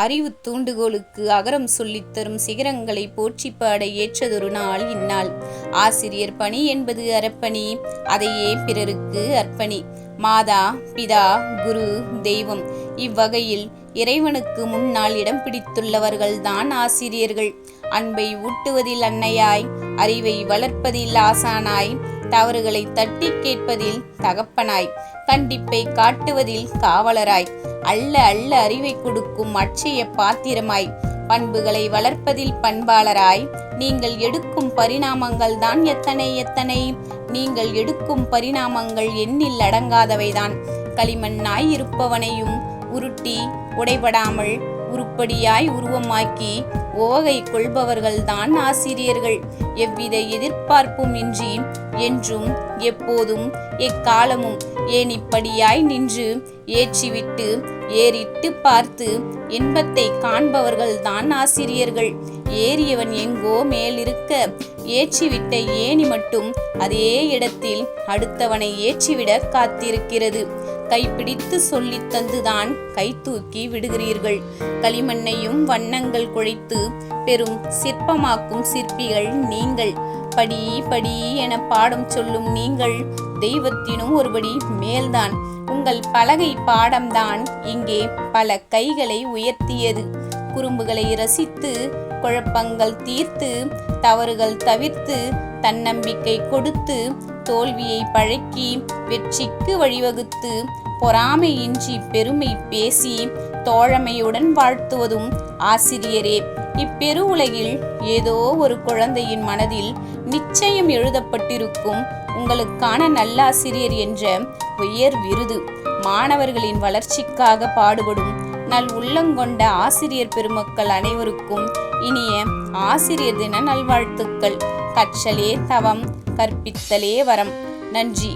அறிவு தூண்டுகோலுக்கு அகரம் சொல்லித்தரும் சிகரங்களை போற்றி பாட ஏற்றதொரு நாள் இந்நாள். ஆசிரியர் பணி என்பது அறப்பணி, அதையே பிறருக்கு அர்ப்பணி. மாதா பிதா குரு தெய்வம் இவ்வகையில் இறைவனுக்கு முன்னால் இடம் பிடித்துள்ளவர்கள்தான் ஆசிரியர்கள். அன்பை ஊட்டுவதில் அன்னையாய், அறிவை வளர்ப்பதில் ஆசானாய், தவறுகளை தட்டி கேட்பதில் தகப்பனாய், கண்டிப்பை காட்டுவதில் காவலராய், அள்ள அள்ள அறிவை கொடுக்கும் அட்சய பாத்திரமாய், பண்புகளை வளர்ப்பதில் பண்பாளராய், நீங்கள் எடுக்கும் பரிணாமங்கள் தான் எத்தனை எத்தனை, நீங்கள் எடுக்கும் பரிணாமங்கள் எண்ணில் அடங்காதவைதான். களிமண்ணாய் இருப்பவனையும் உருட்டி உடைபடாமல் உருப்படியாய் உருவமாக்கி ஓகை கொள்பவர்கள்தான் ஆசிரியர்கள். எவ்வித எதிர்பார்ப்பும் இன்றி என்றும் எப்போதும் எக்காலமும் ஏணிப்படியாய் நின்று ஏற்றிவிட்டு ஏறிட்டு பார்த்து இன்பத்தை காண்பவர்கள்தான் ஆசிரியர்கள். ஏறியவன் எங்கோ மேலிருக்க ஏற்றிவிட்ட ஏணி மட்டும் அதே இடத்தில் அடுத்தவனை ஏற்றிவிட காத்திருக்கிறது. கைப்பிடித்து சொல்லி தந்துதான் கை தூக்கி விடுகிறீர்கள். களிமண்ணையும் வண்ணங்கள் குழைத்து பெரும் சிற்பமாக்கும் சிற்பிகள் நீங்கள். படி படி என பாடம் சொல்லும் நீங்கள் தெய்வத்தினும் ஒருபடி மேல்தான். உங்கள் பலகை பாடம்தான் இங்கே பல கைகளை உயர்த்தியது. குறும்புகளை ரசித்து, குழப்பங்கள் தீர்த்து, தவறுகள் தவிர்த்து, தன்னம்பிக்கை கொடுத்து, தோல்வியை பழக்கி, வெற்றிக்கு வழிவகுத்து, பொறாமையின்றி பெருமை பேசி, தோழமையுடன் வாழ்த்துவதும் ஆசிரியரே. இப்பெரு உலகில் ஏதோ ஒரு குழந்தையின் மனதில் நிச்சயம் எழுதப்பட்டிருக்கும் உங்களுக்கான நல்லாசிரியர் என்ற உயர் விருது. மாணவர்களின் வளர்ச்சிக்காக பாடுபடும் நல் உள்ளங்கொண்ட ஆசிரியர் பெருமக்கள் அனைவருக்கும் இனிய ஆசிரியர் தின நல்வாழ்த்துக்கள். கற்றலே தவம், கற்பித்தலே வரம். நன்றி.